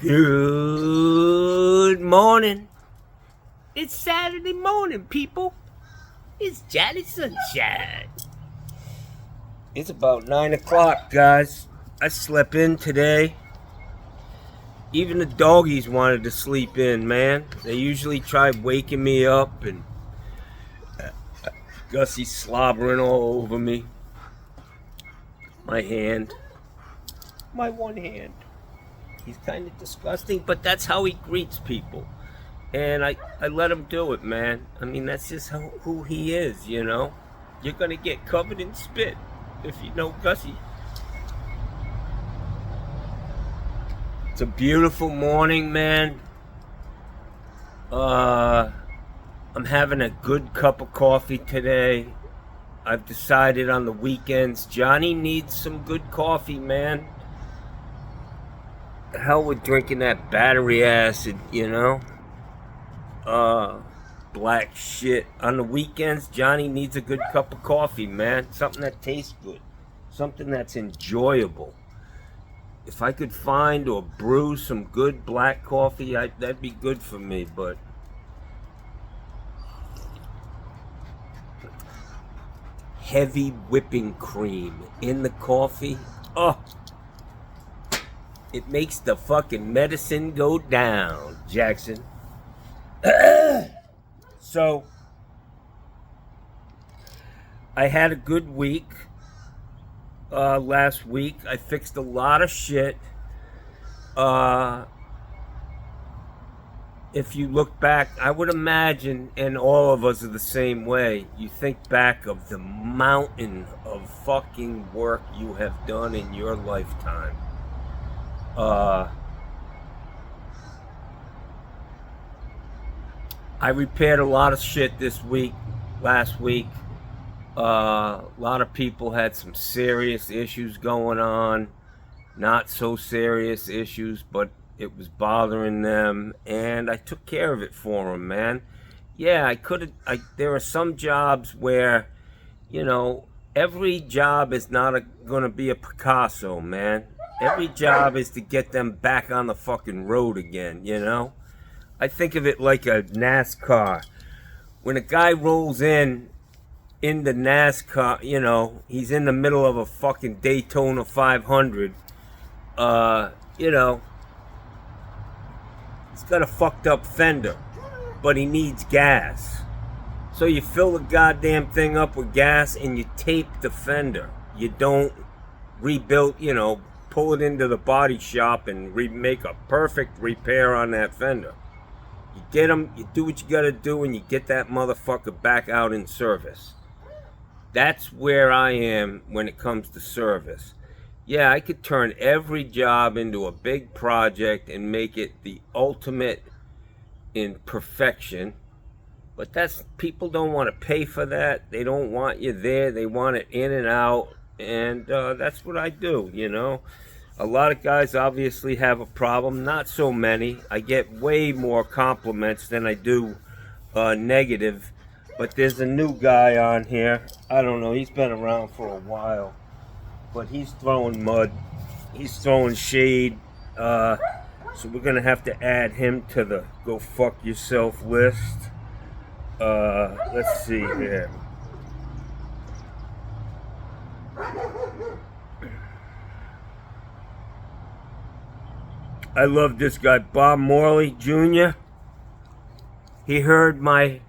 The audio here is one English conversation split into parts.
Good morning. It's Saturday morning, people. It's Jolly Sunshine. It's about 9 o'clock, guys. I slept in today. Even the doggies wanted to sleep in, man. They usually try waking me up, and Gussie's slobbering all over me. My hand. My one hand. He's kind of disgusting, but that's how he greets people. And I let him do it, man. I mean, that's just who he is, you know? You're going to get covered in spit if you know Gussie. It's a beautiful morning, man. I'm having a good cup of coffee today. I've decided on the weekends, Johnny needs some good coffee, man. The hell with drinking that battery acid, you know? Black shit. On the weekends, Johnny needs a good cup of coffee, man. Something that tastes good. Something that's enjoyable. If I could find or brew some good black coffee, that'd be good for me, but heavy whipping cream in the coffee, oh, it makes the fucking medicine go down, Jackson. So, I had a good week last week. I fixed a lot of shit. If you look back, I would imagine, and all of us are the same way, you think back of the mountain of fucking work you have done in your lifetime. I repaired a lot of shit last week. A lot of people had some serious issues going on. Not so serious issues, but it was bothering them, and I took care of it for them, man. Yeah, there are some jobs where, you know, every job is not gonna be a Picasso, man. Every job is to get them back on the fucking road again, you know? I think of it like a NASCAR. When a guy rolls in the NASCAR, you know, he's in the middle of a fucking Daytona 500, you know, he's got a fucked up fender, but he needs gas. So you fill the goddamn thing up with gas and you tape the fender. You don't rebuild, you know, pull it into the body shop and make a perfect repair on that fender. You get them, you do what you gotta do, and you get that motherfucker back out in service. That's where I am when it comes to service. Yeah, I could turn every job into a big project and make it the ultimate in perfection. But people don't want to pay for that. They don't want you there. They want it in and out. And that's what I do, you know. A lot of guys obviously have a problem. Not so many. I get way more compliments than I do negative. But there's a new guy on here. I don't know. He's been around for a while. But he's throwing mud. He's throwing shade. So we're going to have to add him to the go fuck yourself list. Let's see here. I love this guy, Bob Morley Jr. He heard my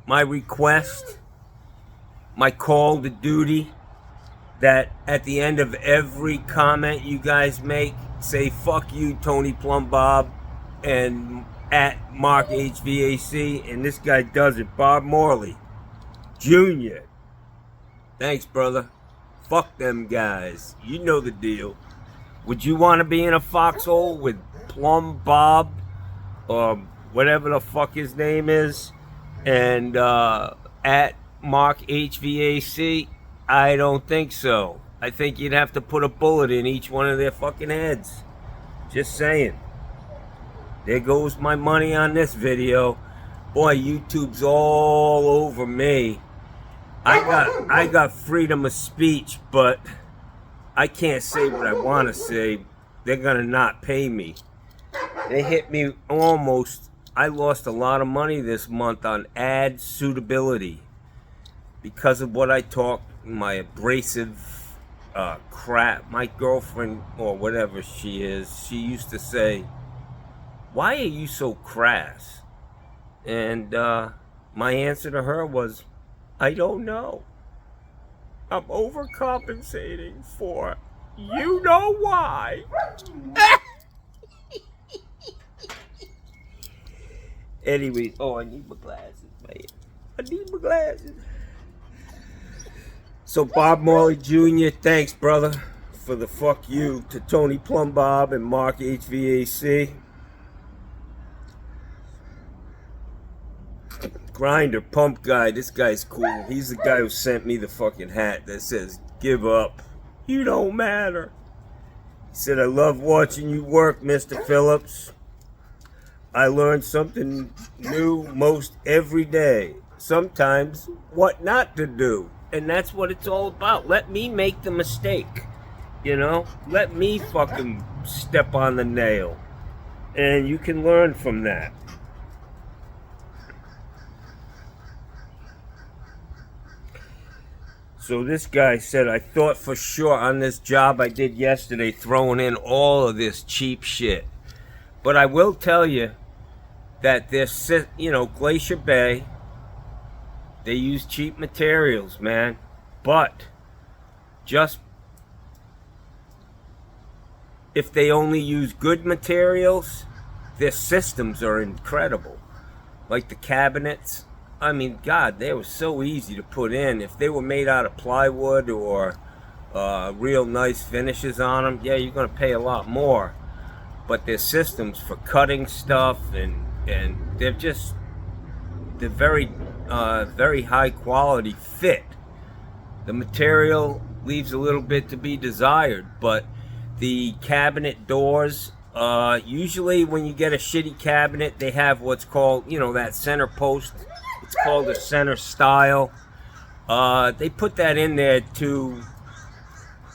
request, my call to duty, that at the end of every comment you guys make, say fuck you, Tony Plum Bob, and at Mark HVAC, and this guy does it, Bob Morley Jr. Thanks, brother. Fuck them guys. You know the deal. Would you want to be in a foxhole with Plum Bob, or whatever the fuck his name is, and at Mark HVAC? I don't think so. I think you'd have to put a bullet in each one of their fucking heads. Just saying. There goes my money on this video. Boy, YouTube's all over me. I got freedom of speech, but I can't say what I want to say. They're gonna not pay me. They hit me almost. I lost a lot of money this month on ad suitability because of what I talked, my abrasive crap. My girlfriend, or whatever she is, she used to say, "Why are you so crass?" And my answer to her was, "I don't know. I'm overcompensating for you know why." Anyways, oh, I need my glasses, man. I need my glasses. So Bob Marley Jr., thanks, brother, for the fuck you to Tony Plumbob and Mark HVAC. Grinder, Pump Guy, this guy's cool. He's the guy who sent me the fucking hat that says, "Give up. You don't matter." He said, "I love watching you work, Mr. Phillips. I learn something new most every day. Sometimes what not to do." And that's what it's all about. Let me make the mistake. You know? Let me fucking step on the nail. And you can learn from that. So this guy said, "I thought for sure on this job I did yesterday throwing in all of this cheap shit. But I will tell you that this, you know, Glacier Bay, they use cheap materials, man. But just if they only use good materials, their systems are incredible. Like the cabinets. I mean, God, they were so easy to put in. If they were made out of plywood or real nice finishes on them, yeah, you're going to pay a lot more. But their systems for cutting stuff, and they're very high quality fit. The material leaves a little bit to be desired, but the cabinet doors, usually when you get a shitty cabinet, they have what's called, you know, that center post. It's called a center style. They put that in there to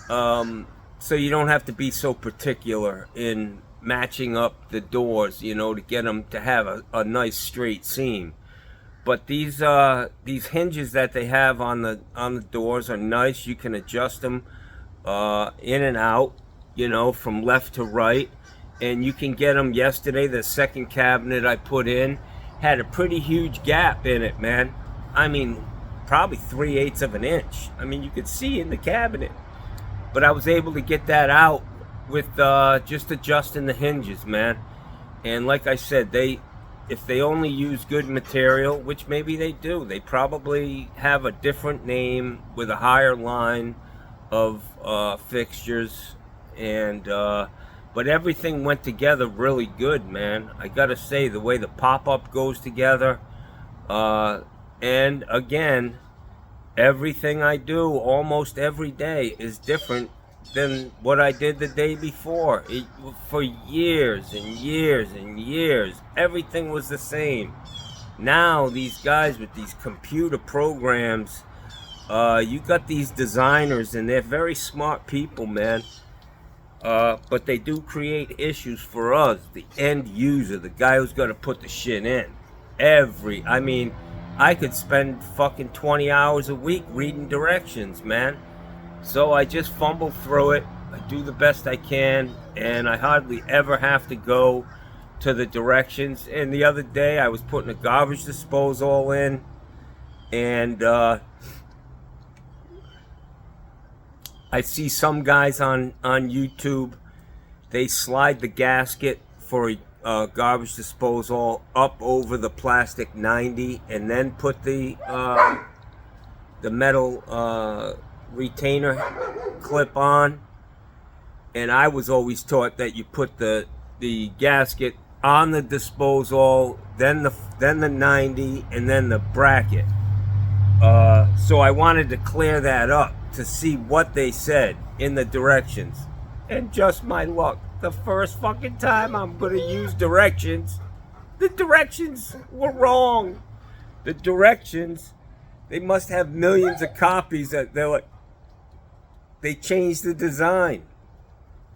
so you don't have to be so particular in matching up the doors, you know, to get them to have a nice straight seam. But these hinges that they have on the doors are nice. You can adjust them in and out, you know, from left to right, and you can get them. Yesterday, the second cabinet I put in had a pretty huge gap in it, man. I mean, probably 3/8 of an inch. I mean, you could see in the cabinet, but I was able to get that out with just adjusting the hinges, man. And like I said, if they only use good material, which maybe they do, they probably have a different name with a higher line of fixtures, and but everything went together really good, man. I gotta say, the way the pop-up goes together, and again, everything I do almost every day is different than what I did the day before. For years and years and years, everything was the same. Now these guys with these computer programs, you got these designers, and they're very smart people, man. But they do create issues for us, the end user, the guy who's gonna put the shit in. I mean, I could spend fucking 20 hours a week reading directions, man. So I just fumble through it. I do the best I can, and I hardly ever have to go to the directions. And the other day I was putting a garbage disposal in, and I see some guys on YouTube, they slide the gasket for a garbage disposal up over the plastic 90 and then put the metal retainer clip on. And I was always taught that you put the gasket on the disposal, then the 90, and then the bracket. So I wanted to clear that up to see what they said in the directions. And just my luck, the first fucking time I'm gonna use directions, the directions were wrong. The directions, they must have millions of copies that they changed the design.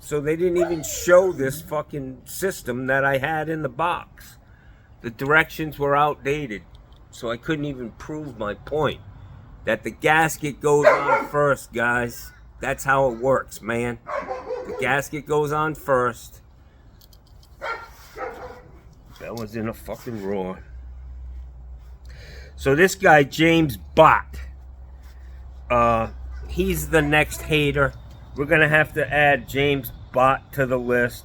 So they didn't even show this fucking system that I had in the box. The directions were outdated, so I couldn't even prove my point. That the gasket goes on first, guys. That's how it works, man. The gasket goes on first. Bella's in a fucking roar. So this guy, James Bott, he's the next hater. We're going to have to add James Bott to the list.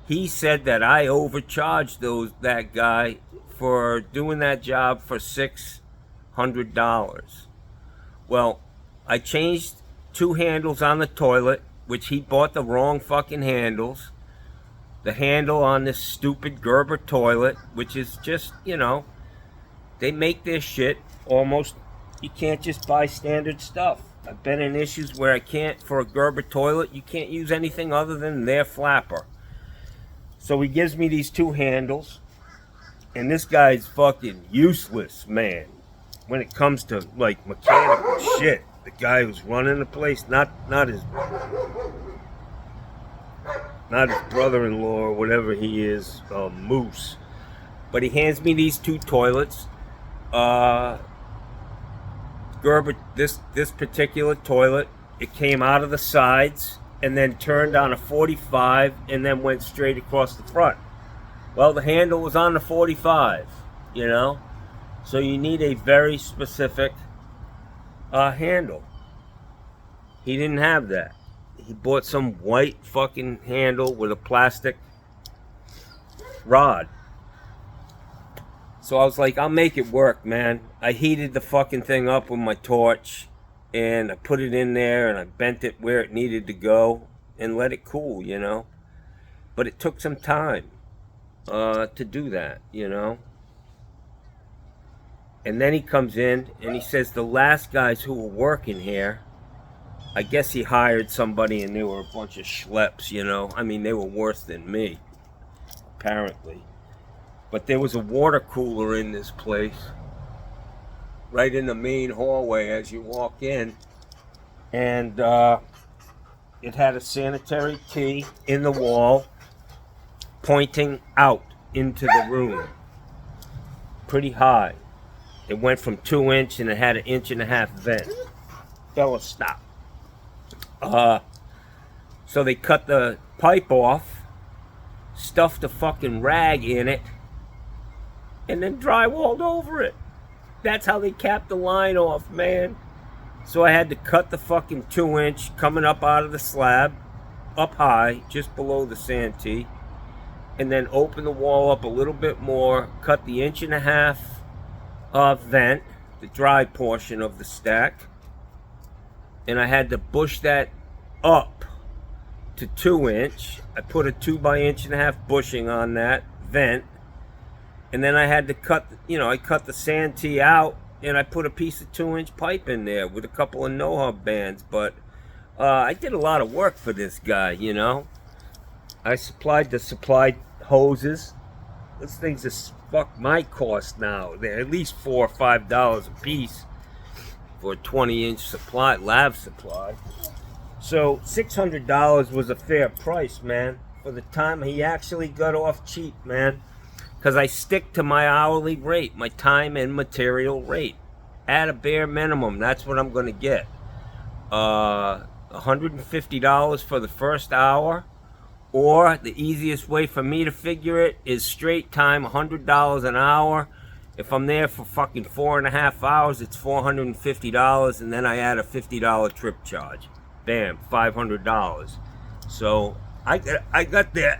He said that I overcharged that guy for doing that job for $600. Well, I changed 2 handles on the toilet, which he bought the wrong fucking handles. The handle on this stupid Gerber toilet, which is just, you know, they make their shit almost, you can't just buy standard stuff. I've been in issues where I can't, for a Gerber toilet, you can't use anything other than their flapper. So he gives me these 2 handles, and this guy's fucking useless, man. When it comes to, like, mechanical shit. The guy who's running the place, not his brother-in-law or whatever he is, Moose. But he hands me these 2 toilets. Gerber, this particular toilet, it came out of the sides and then turned on a 45 and then went straight across the front. Well, the handle was on the 45, you know? So you need a very specific handle. He didn't have that. He bought some white fucking handle with a plastic rod. So I was like, I'll make it work, man. I heated the fucking thing up with my torch, and I put it in there, and I bent it where it needed to go, and let it cool, you know? But it took some time to do that, you know? And then he comes in, and he says the last guys who were working here, I guess he hired somebody, and they were a bunch of schleps, you know? I mean, they were worse than me, apparently. But there was a water cooler in this place, right in the main hallway as you walk in. And it had a sanitary key in the wall, pointing out into the room. Pretty high. It went from 2 inch and it had an 1.5 inch vent. Fella, stop. So they cut the pipe off, stuffed a fucking rag in it, and then drywalled over it. That's how they capped the line off, man. So I had to cut the fucking 2 inch coming up out of the slab, up high, just below the santee, and then open the wall up a little bit more, cut the 1.5 inch vent, the dry portion of the stack, and I had to bush that up to 2 inch. I put a 2x1.5 inch bushing on that vent, and then I had to cut, you know, I cut the santee out, and I put a piece of 2 inch pipe in there with a couple of no-hub bands. But I did a lot of work for this guy, you know. I supplied hoses. Those things are fuck my cost now. They're at least $4 or $5 a piece for a 20-inch supply, lab supply. So $600 was a fair price, man, for the time. He actually got off cheap, man, because I stick to my hourly rate, my time and material rate. At a bare minimum, that's what I'm going to get. $150 for the first hour, or the easiest way for me to figure it is straight time, $100 an hour. If I'm there for fucking 4.5 hours, it's $450, and then I add a $50 trip charge. Bam, $500. So I got there.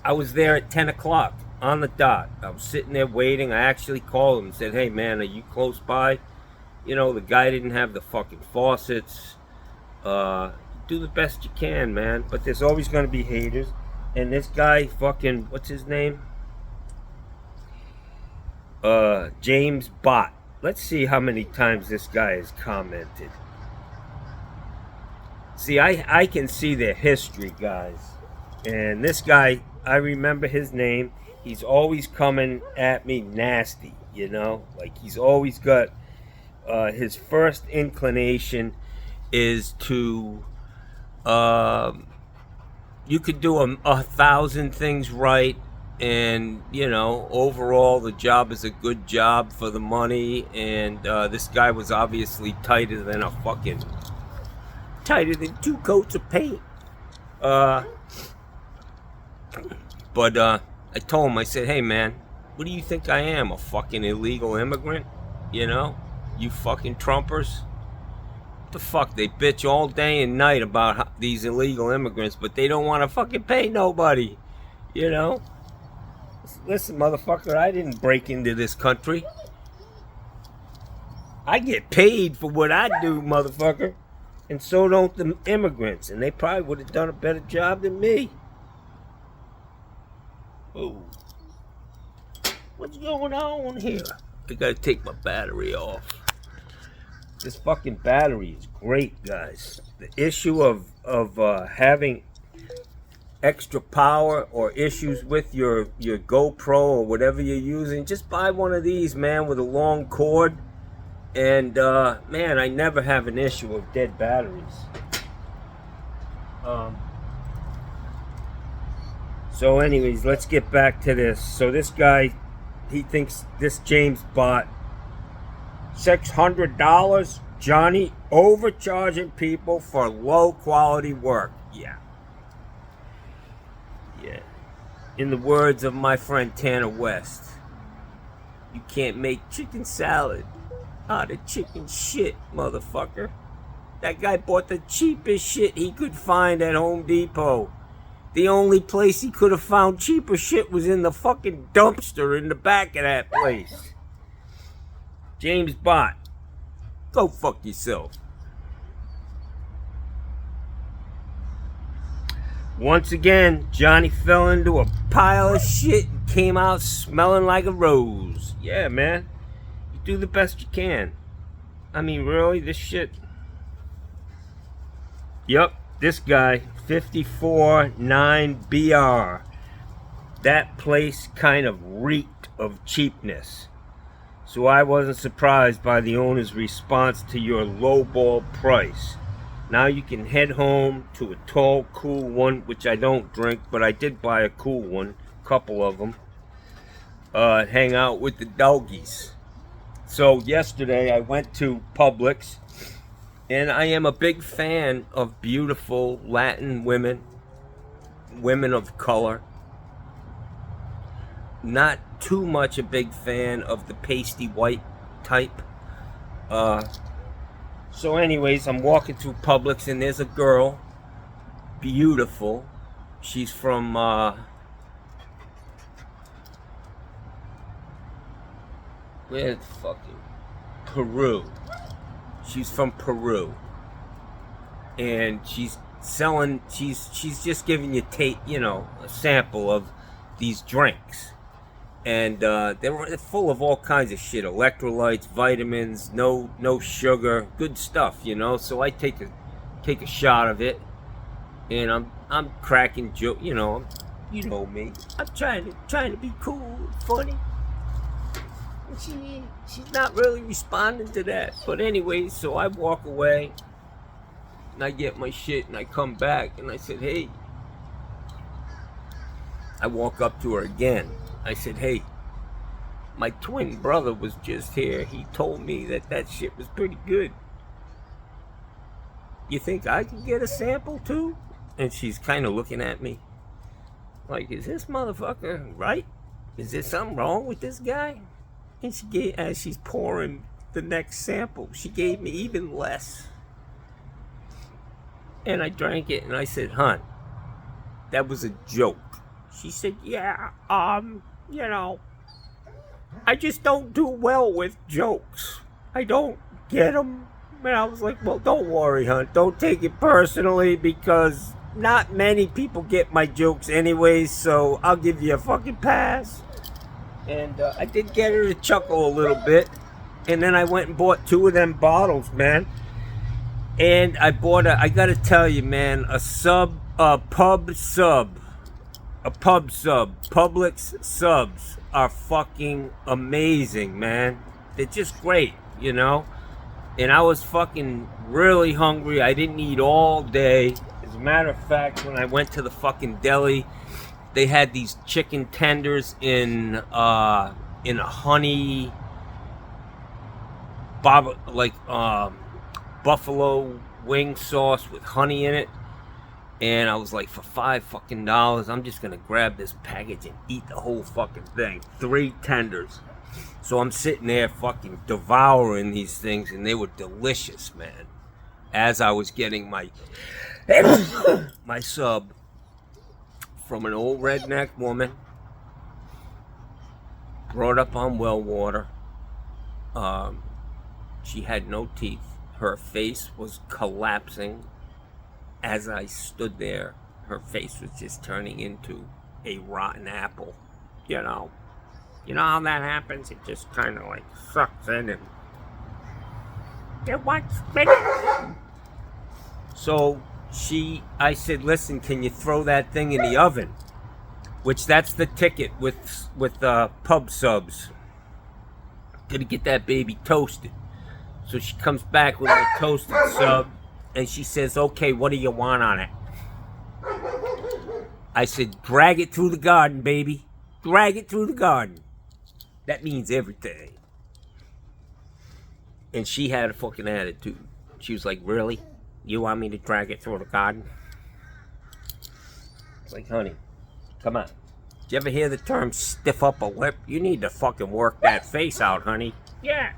I was there at 10 o'clock on the dot. I was sitting there waiting. I actually called him and said, hey man, are you close by? You know, the guy didn't have the fucking faucets. Do the best you can, man. But there's always going to be haters. And this guy, fucking, what's his name? James Bott. Let's see how many times this guy has commented. See, I can see their history, guys. And this guy, I remember his name. He's always coming at me nasty, you know? Like, he's always got, his first inclination is to You could do 1,000 things right, and overall the job is a good job for the money. And this guy was obviously tighter than two coats of paint. But I told him, I said, hey man, what do you think I am, a fucking illegal immigrant? You fucking Trumpers. What the fuck? They bitch all day and night about these illegal immigrants, but they don't want to fucking pay nobody. Listen, motherfucker, I didn't break into this country. I get paid for what I do, motherfucker. And so don't the immigrants. And they probably would have done a better job than me. Oh. What's going on here? I gotta take my battery off. This fucking battery is great, guys. The issue of having extra power or issues with your GoPro or whatever you're using, just buy one of these, man, with a long cord. And man, I never have an issue of dead batteries. So anyways, let's get back to this. So this guy, he thinks this James bought $600. Johnny overcharging people for low quality work. Yeah. In the words of my friend Tanner West, you can't make chicken salad out of chicken shit, motherfucker. That guy bought the cheapest shit he could find at Home Depot. The only place he could have found cheaper shit was in the fucking dumpster in the back of that place. James Bott, go fuck yourself. Once again, Johnny fell into a pile of shit and came out smelling like a rose. Yeah, man. You do the best you can. I mean, really, this shit. Yep, this guy, 54.9 BR. That place kind of reeked of cheapness. So I wasn't surprised by the owner's response to your lowball price. Now you can head home to a tall, cool one, which I don't drink, but I did buy a cool one, a couple of them. Hang out with the doggies. So yesterday I went to Publix, and I am a big fan of beautiful Latin women of color. Not too much a big fan of the pasty white type. So anyways, I'm walking through Publix, and there's a girl, beautiful. She's from where the fucking Peru. She's from Peru, and she's selling. She's just giving you a sample of these drinks. And they're full of all kinds of shit, electrolytes, vitamins, no sugar, good stuff, So I take a shot of it, and I'm cracking joke, you know me. I'm trying to be cool, funny. And she's not really responding to that. But anyway, so I walk away, and I get my shit, and I come back, and I said, hey. I walk up to her again. I said, hey, my twin brother was just here. He told me that shit was pretty good. You think I could get a sample too? And she's kind of looking at me like, is this motherfucker right? Is there something wrong with this guy? And she gave, as she's pouring the next sample, she gave me even less. And I drank it, and I said, hon, that was a joke. She said, yeah, I just don't do well with jokes. I don't get them. And I was like, well, don't worry, hon. Don't take it personally, because not many people get my jokes anyways, so I'll give you a fucking pass. And I did get her to chuckle a little bit. And then I went and bought 2 of them bottles, man. And I bought I gotta tell you, man, a pub sub. A pub sub. Publix subs are fucking amazing, man. They're just great, And I was fucking really hungry. I didn't eat all day. As a matter of fact, when I went to the fucking deli, they had these chicken tenders in a honey, buffalo wing sauce with honey in it. And I was like, for $5 I'm just gonna grab this package and eat the whole fucking thing. 3 tenders. So I'm sitting there fucking devouring these things, and they were delicious, man. As I was getting my my sub from an old redneck woman, brought up on well water. She had no teeth. Her face was collapsing. As I stood there, her face was just turning into a rotten apple. You know how that happens? It just kind of like sucks in and it wants spinach. So I said, listen, can you throw that thing in the oven? Which that's the ticket with pub subs. Gonna get that baby toasted. So she comes back with a toasted sub, and she says, okay, what do you want on it? I said, drag it through the garden, baby. Drag it through the garden. That means everything. And she had a fucking attitude. She was like, really? You want me to drag it through the garden? It's like, honey, come on. Did you ever hear the term stiff upper lip? You need to fucking work that face out, honey. Yeah.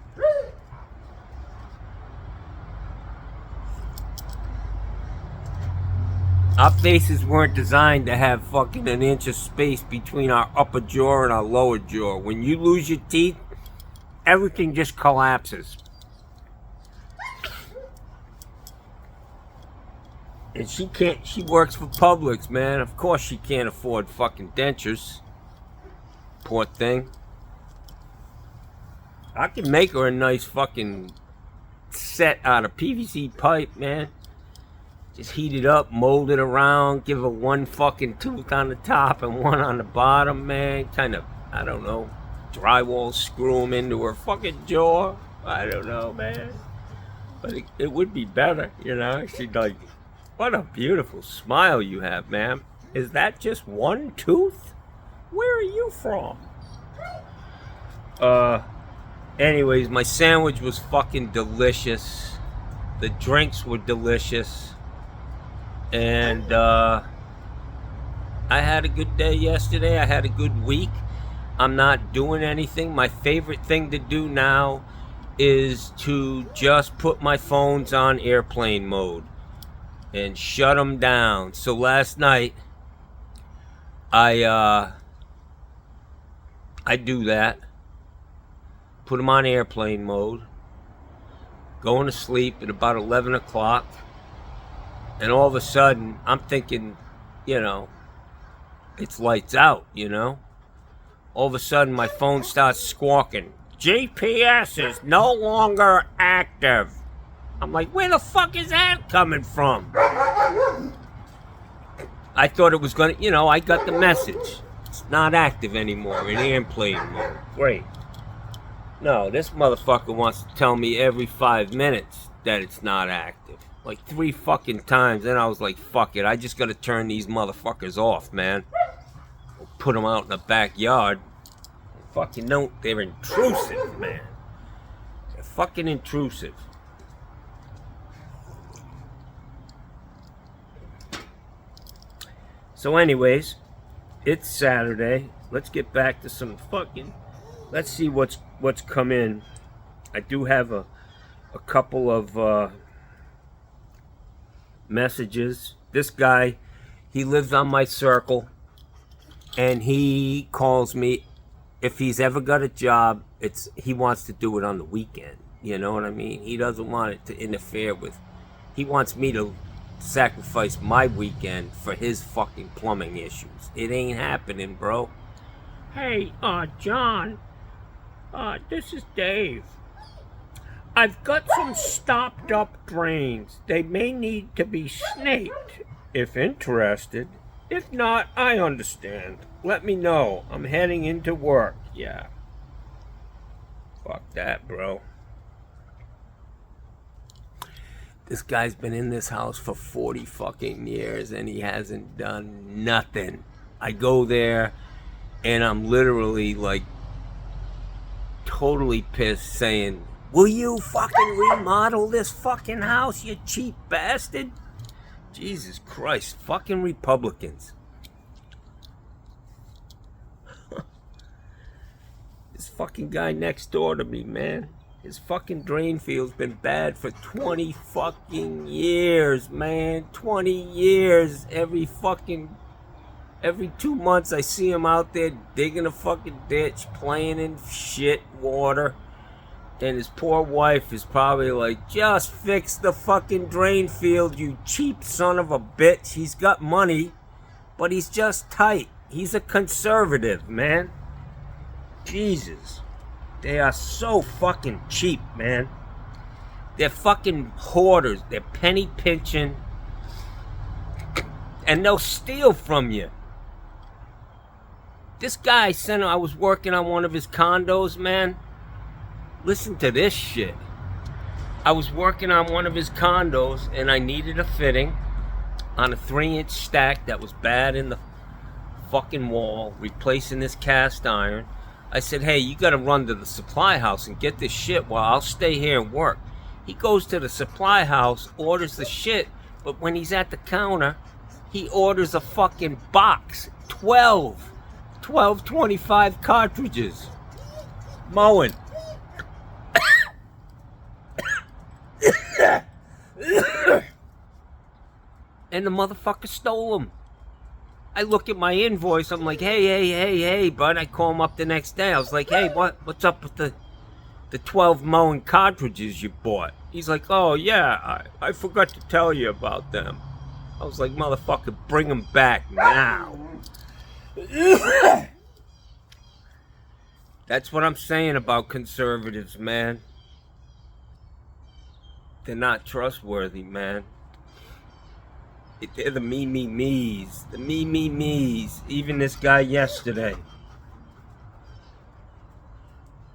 Our faces weren't designed to have fucking an inch of space between our upper jaw and our lower jaw. When you lose your teeth, everything just collapses. And she works for Publix, man. Of course she can't afford fucking dentures. Poor thing. I can make her a nice fucking set out of PVC pipe, man. Just heat it up, mold it around, give her one fucking tooth on the top and one on the bottom, man. Kind of, I don't know, drywall screw them into her fucking jaw. I don't know, man. But it would be better, you know. She'd like, what a beautiful smile you have, ma'am. Is that just one tooth? Where are you from? Anyways, my sandwich was fucking delicious. The drinks were delicious. And I had a good day yesterday. I had a good week. I'm not doing anything. My favorite thing to do now is to just put my phones on airplane mode and shut them down. So last night I do that. Put them on airplane mode. Going to sleep at about 11 o'clock. And all of a sudden, I'm thinking, you know, it's lights out, you know? All of a sudden, my phone starts squawking. GPS is no longer active. I'm like, where the fuck is that coming from? I thought it was going to, you know, I got the message. It's not active anymore in airplane mode. Great. No, this motherfucker wants to tell me every 5 minutes that it's not active. Like 3 fucking times, and I was like, fuck it, I just gotta turn these motherfuckers off, man. Put them out in the backyard. Fucking no, they're intrusive, man. They're fucking intrusive. So anyways, it's Saturday. Let's get back to some fucking, let's see what's come in. I do have a couple of messages. This guy, he lives on my circle, and he calls me if he's ever got a job. He wants to do it on the weekend. You know what I mean? He doesn't want it to interfere with. He wants me to sacrifice my weekend for his fucking plumbing issues. It ain't happening, bro. Hey, John. This is Dave. I've got some stopped up drains. They may need to be snaked. If interested. If not, I understand. Let me know. I'm heading into work. Yeah. Fuck that, bro. This guy's been in this house for 40 fucking years and he hasn't done nothing. I go there and I'm literally like totally pissed saying, will you fucking remodel this fucking house, you cheap bastard? Jesus Christ, fucking Republicans. This fucking guy next door to me, man. His fucking drain field's been bad for 20 fucking years, man. 20 years. Every 2 months I see him out there digging a fucking ditch, playing in shit water. And his poor wife is probably like, just fix the fucking drain field, you cheap son of a bitch. He's got money, but he's just tight. He's a conservative, man. Jesus. They are so fucking cheap, man. They're fucking hoarders. They're penny pinching. And they'll steal from you. This guy said I was working on one of his condos, man. Listen to this shit. I was working on one of his condos and I needed a fitting on a 3-inch stack that was bad in the fucking wall, replacing this cast iron. I said, hey, you gotta run to the supply house and get this shit while I'll stay here and work. He goes to the supply house, orders the shit, but when he's at the counter, he orders a fucking box. 12 25 cartridges. Mowing. And the motherfucker stole them. I look at my invoice, I'm like, hey, bud. I call him up the next day. I was like, hey, what's up with the 12 mowing cartridges you bought? He's like, oh, yeah, I forgot to tell you about them. I was like, motherfucker, bring them back now. That's what I'm saying about conservatives, man. They're not trustworthy, man. They're the me-me-me's. The me-me-me's. Even this guy yesterday.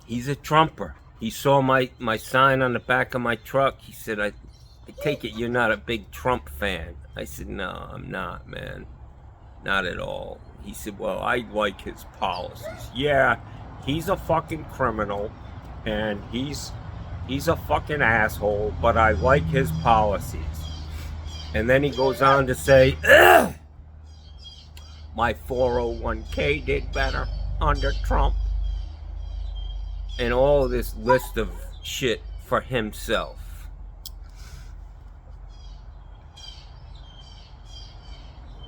He's a Trumper. He saw my sign on the back of my truck. He said, I take it you're not a big Trump fan. I said, no, I'm not, man. Not at all. He said, well, I like his policies. Yeah, he's a fucking criminal. And he's a fucking asshole. But I like his policies. And then he goes on to say, ugh, my 401k did better under Trump. And all this list of shit for himself.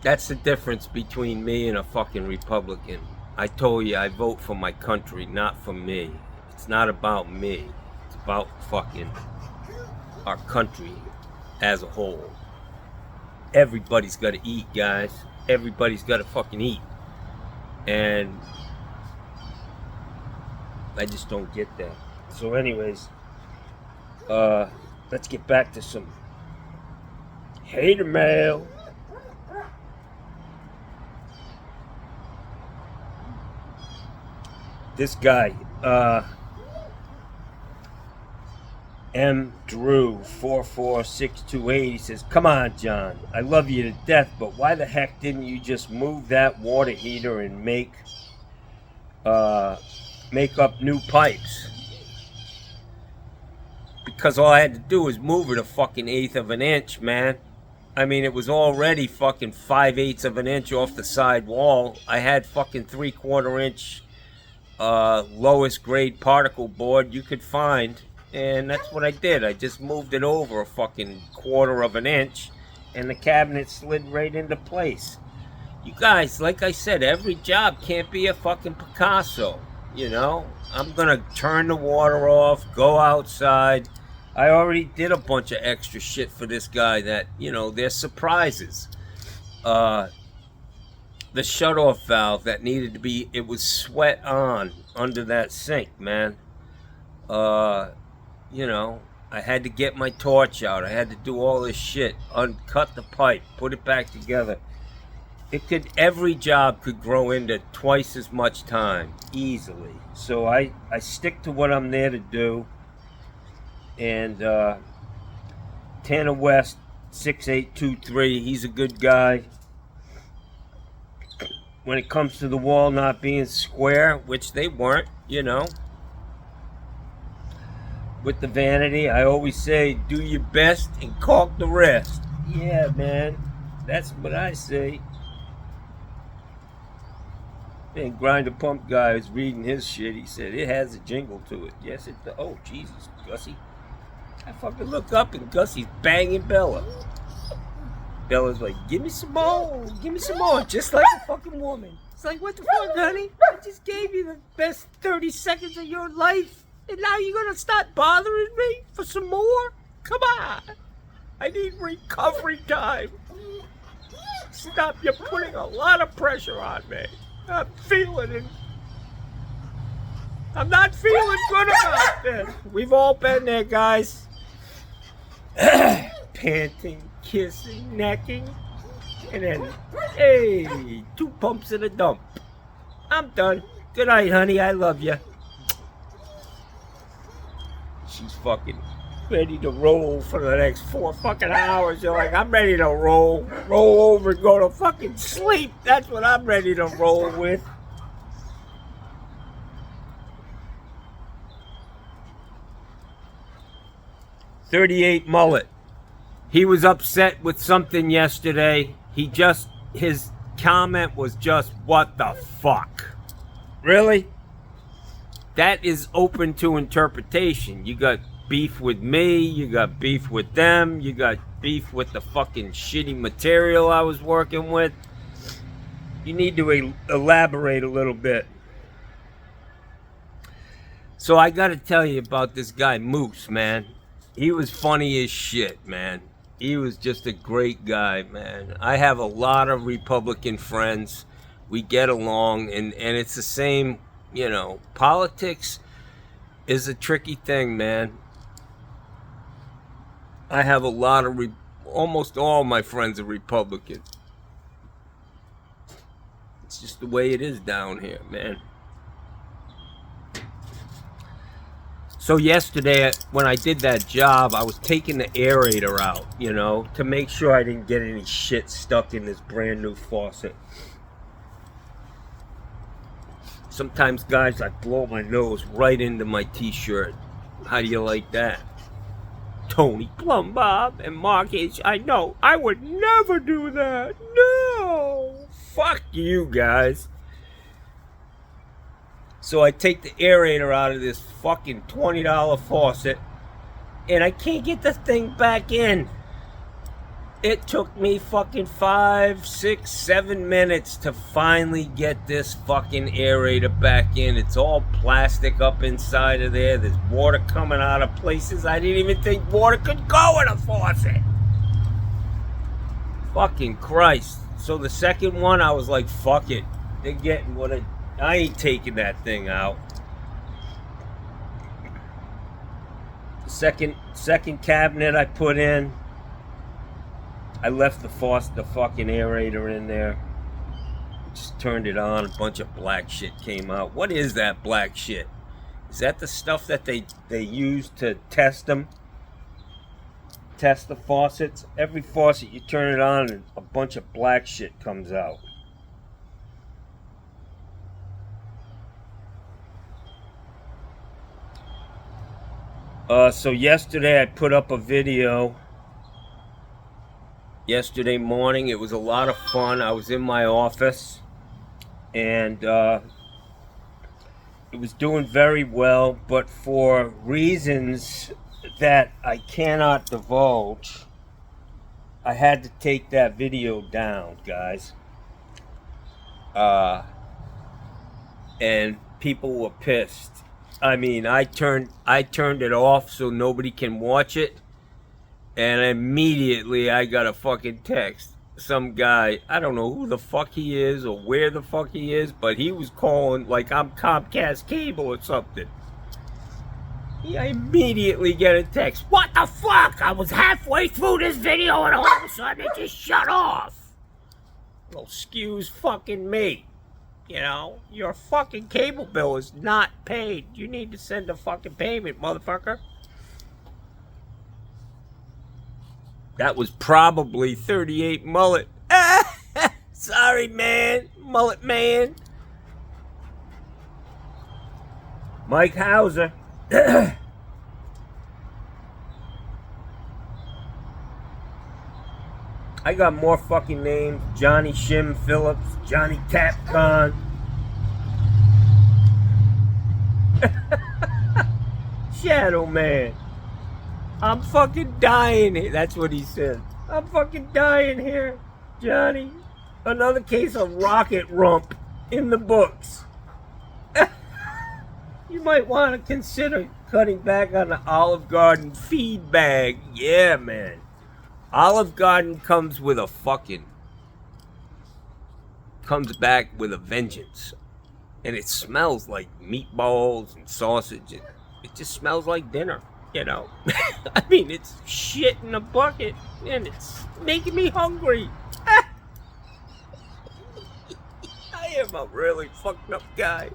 That's the difference between me and a fucking Republican. I told you I vote for my country, not for me. It's not about me. It's about fucking our country as a whole. Everybody's got to eat, guys. Everybody's got to fucking eat. And I just don't get that. So anyways, let's get back to some hater mail. This guy, M. Drew 44628, he says, come on, John, I love you to death, but why the heck didn't you just move that water heater and make up new pipes? Because all I had to do was move it a fucking 1/8 of an inch, man. I mean, it was already fucking 5/8 of an inch off the side wall. I had fucking 3/4 inch lowest grade particle board you could find. And that's what I did. I just moved it over a fucking 1/4 of an inch, and the cabinet slid right into place. You guys, like I said, every job can't be a fucking Picasso, you know? I'm gonna turn the water off, go outside. I already did a bunch of extra shit for this guy that, you know, they're surprises. The shutoff valve that needed to be, it was sweat on under that sink, man. You know, I had to get my torch out. I had to do all this shit, uncut the pipe, put it back together. Every job could grow into twice as much time, easily. So I stick to what I'm there to do. And Tanner West, 6823. He's a good guy. When it comes to the wall not being square, which they weren't, you know. With the vanity, I always say, do your best and caulk the rest. Yeah, man. That's what I say. And Grinder Pump guy was reading his shit. He said, it has a jingle to it. Yes, it does. Oh, Jesus, Gussie. I fucking look up and Gussie's banging Bella. Bella's like, give me some more. Give me some more. Just like a fucking woman. It's like, what the fuck, honey? I just gave you the best 30 seconds of your life. And now you're going to start bothering me for some more? Come on. I need recovery time. Stop. You're putting a lot of pressure on me. I'm feeling it. I'm not feeling good about this. We've all been there, guys. Panting, kissing, necking. And then, hey, 2 pumps in a dump. I'm done. Good night, honey. I love you. She's fucking ready to roll for the next 4 fucking hours. You're like, I'm ready to roll over and go to fucking sleep. That's what I'm ready to roll with. .38 mullet. He was upset with something yesterday. His comment was just, what the fuck? Really? That is open to interpretation. You got beef with me, you got beef with them, you got beef with the fucking shitty material I was working with. You need to elaborate a little bit. So I gotta tell you about this guy, Moose, man. He was funny as shit, man. He was just a great guy, man. I have a lot of Republican friends. We get along, and it's the same, you know. Politics is a tricky thing, man. I have a lot of, almost all my friends are Republican. It's just the way it is down here, man. So yesterday, when I did that job, I was taking the aerator out, you know, to make sure I didn't get any shit stuck in this brand new faucet. Sometimes, guys, I blow my nose right into my t-shirt. How do you like that? Tony Plumbob and Mark H. I know, I would never do that. No! Fuck you, guys. So I take the aerator out of this fucking $20 faucet, and I can't get the thing back in. It took me fucking 5, 6, 7 minutes to finally get this fucking aerator back in. It's all plastic up inside of there. There's water coming out of places I didn't even think water could go in a faucet. Fucking Christ. So the second one, I was like, fuck it. They're getting what I ain't taking that thing out. Second cabinet I put in, I left the fucking aerator in there. Just turned it on, a bunch of black shit came out. What is that black shit? Is that the stuff that they use to test them? Test the faucets? Every faucet you turn it on and a bunch of black shit comes out. So yesterday I put up a video. Yesterday morning, it was a lot of fun. I was in my office, and it was doing very well, but for reasons that I cannot divulge, I had to take that video down, guys. And people were pissed. I mean, I turned it off so nobody can watch it. And immediately I got a fucking text. Some guy, I don't know who the fuck he is or where the fuck he is, but he was calling like I'm Comcast Cable or something. I immediately get a text. What the fuck? I was halfway through this video and all of a sudden it just shut off. Well, excuse fucking me. You know, your fucking cable bill is not paid. You need to send a fucking payment, motherfucker. That was probably 38 mullet. Sorry, man. Mullet man. Mike Hauser. I got more fucking names. Johnny Shim Phillips. Johnny Capcon. Shadow Man. I'm fucking dying here. That's what he said. I'm fucking dying here, Johnny. Another case of rocket rump in the books. You might want to consider cutting back on the Olive Garden feed bag. Yeah, man. Olive Garden comes with a fucking... comes back with a vengeance. And it smells like meatballs and sausage. It just smells like dinner, you know. I mean, it's shit in a bucket, and it's making me hungry. I am a really fucked up guy.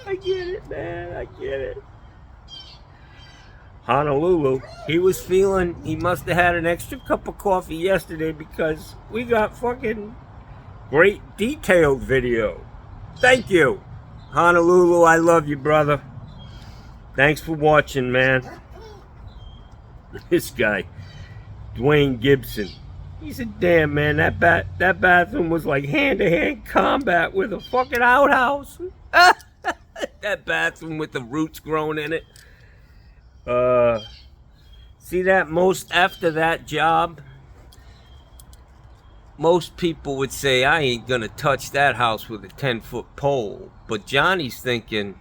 I get it, man. I get it. Honolulu, he was feeling, he must have had an extra cup of coffee yesterday because we got fucking great detailed video. Thank you. Honolulu, I love you, brother. Thanks for watching, man. This guy, Dwayne Gibson. He said, damn, man, that bathroom was like hand-to-hand combat with a fucking outhouse. That bathroom with the roots growing in it. See that? Most after that job, most people would say, I ain't gonna touch that house with a 10-foot pole. But Johnny's thinking,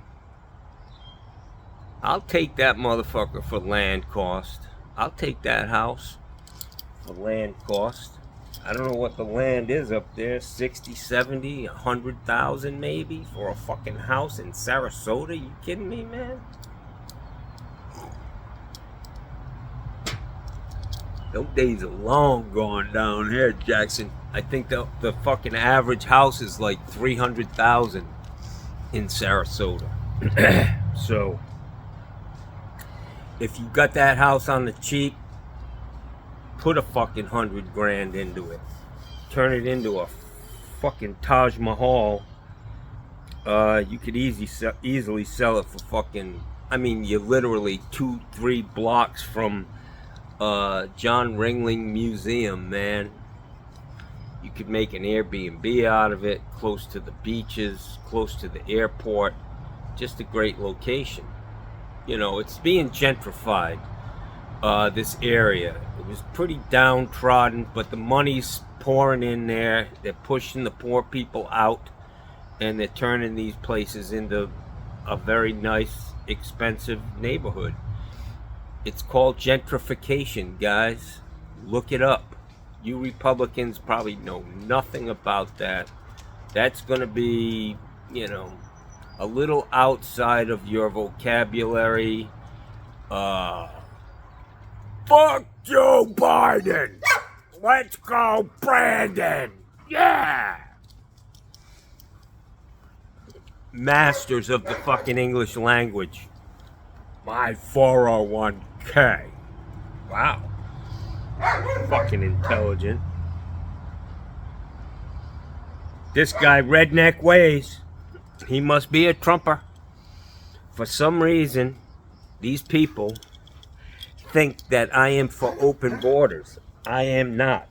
I'll take that motherfucker for land cost. I'll take that house for land cost. I don't know what the land is up there, 60, 70, 100,000 maybe for a fucking house in Sarasota. You kidding me, man? Those days are long gone down here, Jackson. I think the fucking average house is like 300,000 in Sarasota. So, if you got that house on the cheap, put a fucking 100 grand into it. Turn it into a fucking Taj Mahal. You could easily sell it for fucking... I mean, you're literally 2-3 blocks from John Ringling Museum, man. You could make an Airbnb out of it, close to the beaches, close to the airport. Just a great location. You know, it's being gentrified, this area. It was pretty downtrodden, but the money's pouring in there. They're pushing the poor people out, and they're turning these places into a very nice, expensive neighborhood. It's called gentrification, guys. Look it up. You Republicans probably know nothing about that. That's going to be, you know, a little outside of your vocabulary. Fuck Joe Biden. Let's go, Brandon. Yeah. Masters of the fucking English language. My 401k. Wow. Fucking intelligent. This guy, Redneck Ways. He must be a Trumper. For some reason, these people think that I am for open borders. I am not.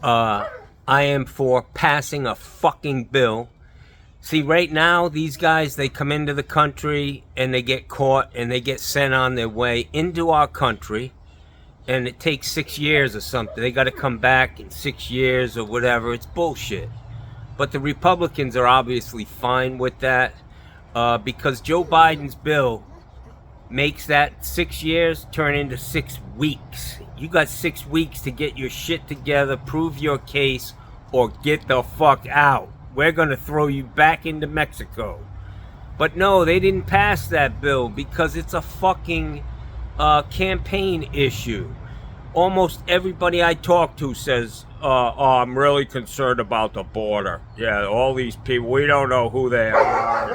I am for passing a fucking bill. See, right now, these guys, they come into the country and they get caught and they get sent on their way into our country. And it takes 6 years or something. They got to come back in 6 years or whatever. It's bullshit. But the Republicans are obviously fine with that because Joe Biden's bill makes that 6 years turn into 6 weeks. You got 6 weeks to get your shit together, prove your case, or get the fuck out. We're going to throw you back into Mexico. But no, they didn't pass that bill because it's a fucking campaign issue. Almost everybody I talk to says, oh, I'm really concerned about the border. Yeah, all these people, we don't know who they are.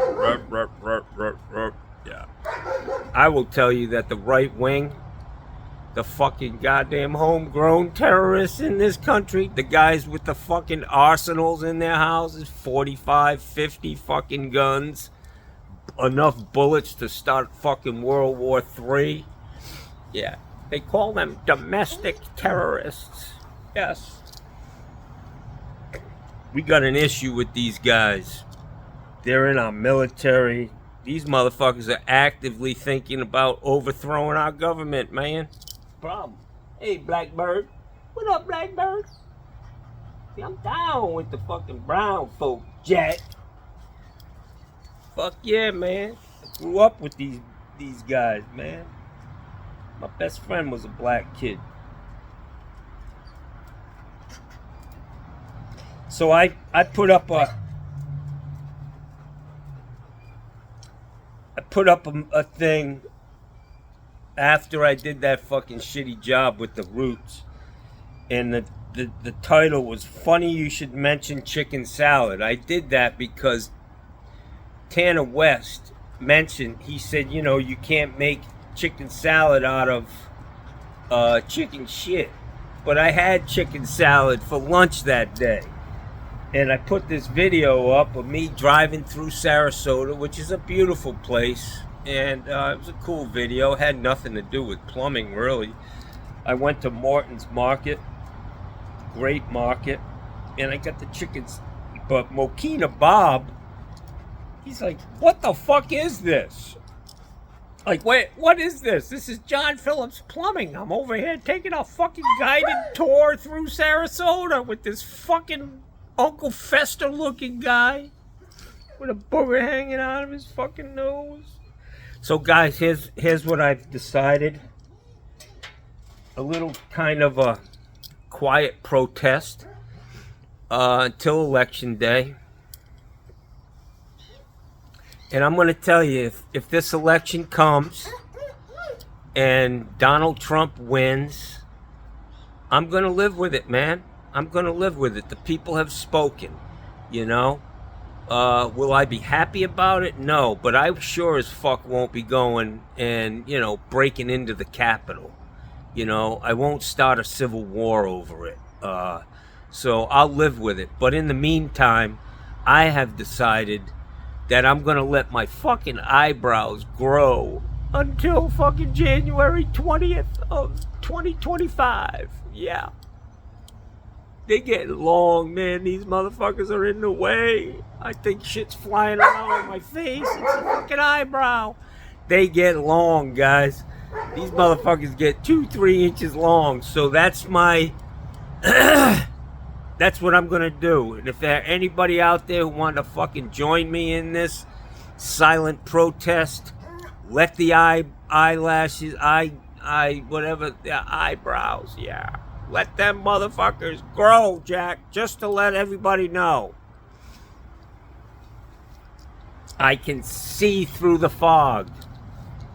Yeah. I will tell you that the right wing, the fucking goddamn homegrown terrorists in this country, the guys with the fucking arsenals in their houses, 45, 50 fucking guns, enough bullets to start fucking World War III. Yeah, they call them domestic terrorists. Yes. We got an issue with these guys. They're in our military. These motherfuckers are actively thinking about overthrowing our government, man. Problem. Hey, Blackbird. What up, Blackbird? See, I'm down with the fucking brown folk, Jack. Fuck yeah, man. I grew up with these guys, man. My best friend was a black kid. So I put up a thing after I did that fucking shitty job with the Roots, and the title was "Funny You Should Mention Chicken Salad." I did that because Tanner West mentioned, he said, you know, you can't make chicken salad out of chicken shit. But I had chicken salad for lunch that day. And I put this video up of me driving through Sarasota, which is a beautiful place. And it was a cool video. It had nothing to do with plumbing, really. I went to Morton's Market. Great market. And I got the chickens. But Mokina Bob, he's like, what the fuck is this? Like, wait, what is this? This is John Phillips Plumbing. I'm over here taking a fucking guided tour through Sarasota with this fucking Uncle Fester looking guy with a booger hanging out of his fucking nose. So guys, here's what I've decided. A little kind of a quiet protest until election day. And I'm going to tell you, if this election comes and Donald Trump wins, I'm going to live with it, man. I'm going to live with it. The people have spoken, you know. Will I be happy about it? No, but I sure as fuck won't be going and, you know, breaking into the Capitol. You know, I won't start a civil war over it. So I'll live with it. But in the meantime, I have decided that I'm going to let my fucking eyebrows grow until fucking January 20th of 2025. Yeah. They get long, man. These motherfuckers are in the way. I think shit's flying around on my face. It's a fucking eyebrow. They get long, guys. These motherfuckers get 2-3 inches long. So that's my... that's what I'm going to do. And if there anybody out there who want to fucking join me in this silent protest, let the eyelashes, whatever, the eyebrows, yeah. Let them motherfuckers grow, Jack, just to let everybody know. I can see through the fog.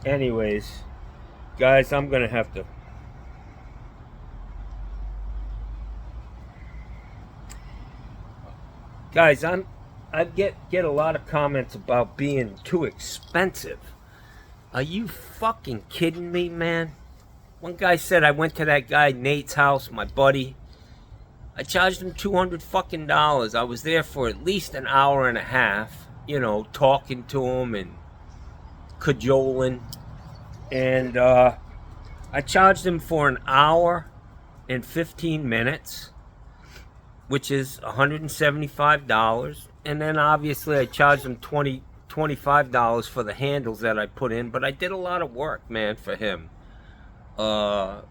Anyways, guys, I'm going to have to... Guys, I get a lot of comments about being too expensive. Are you fucking kidding me, man? One guy said I went to that guy Nate's house, my buddy. I charged him $200 I was there for at least an hour and a half, you know, talking to him and cajoling. And I charged him for an hour and 15 minutes, which is $175. And then obviously I charged him $25 for the handles that I put in. But I did a lot of work, man, for him. I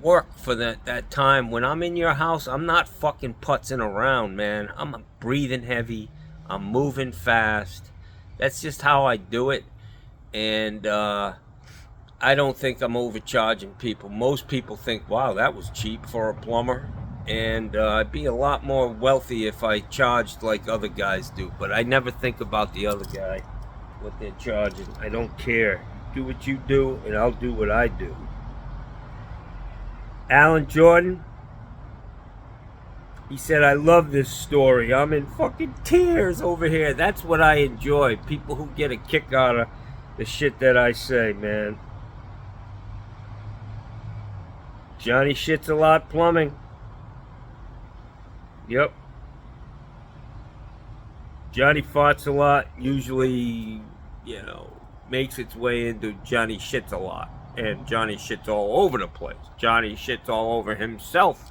work for that time. When I'm in your house, I'm not fucking putzing around, man. I'm breathing heavy. I'm moving fast. That's just how I do it. And I don't think I'm overcharging people. Most people think, wow, that was cheap for a plumber. And I'd be a lot more wealthy if I charged like other guys do. But I never think about the other guy, what they're charging. I don't care. Do what you do, and I'll do what I do. Alan Jordan, he said, I love this story. I'm in fucking tears over here. That's what I enjoy. People who get a kick out of the shit that I say, man. Johnny shits a lot plumbing. Yep. Johnny farts a lot, usually, you know, makes its way into Johnny shits a lot. And Johnny shits all over the place. Johnny shits all over himself.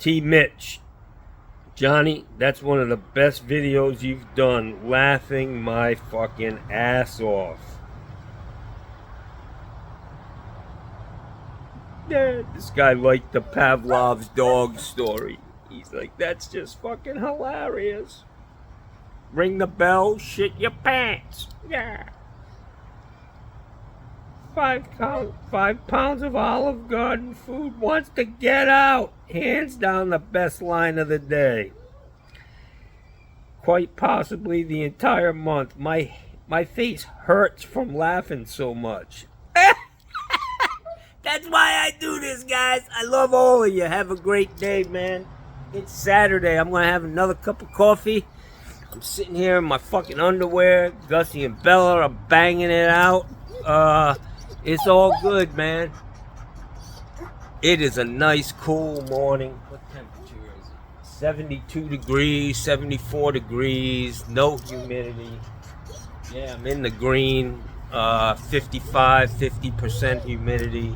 T. Mitch. Johnny, that's one of the best videos you've done. Laughing my fucking ass off. Yeah, this guy liked the Pavlov's dog story. He's like, that's just fucking hilarious. Ring the bell, shit your pants. Yeah. 5 pounds of Olive Garden food wants to get out. Hands down the best line of the day. Quite possibly the entire month. My face hurts from laughing so much. That's why I do this, guys. I love all of you. Have a great day, man. It's Saturday. I'm going to have another cup of coffee. I'm sitting here in my fucking underwear. Gussie and Bella are banging it out. It's all good, man. It is a nice, cool morning. What temperature is it? 72 degrees, 74 degrees, no humidity. Yeah, I'm in the green. 50% humidity.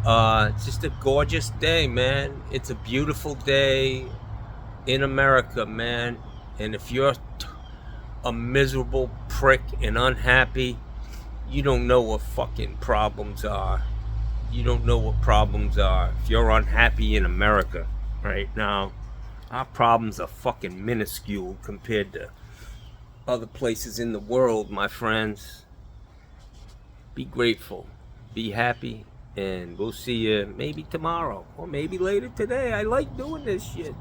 It's just a gorgeous day, man. It's a beautiful day in America, man. And if you're a miserable prick and unhappy, you don't know what fucking problems are. You don't know what problems are. If you're unhappy in America right now, our problems are fucking minuscule compared to other places in the world, my friends. Be grateful. Be happy. And we'll see you maybe tomorrow or maybe later today. I like doing this shit.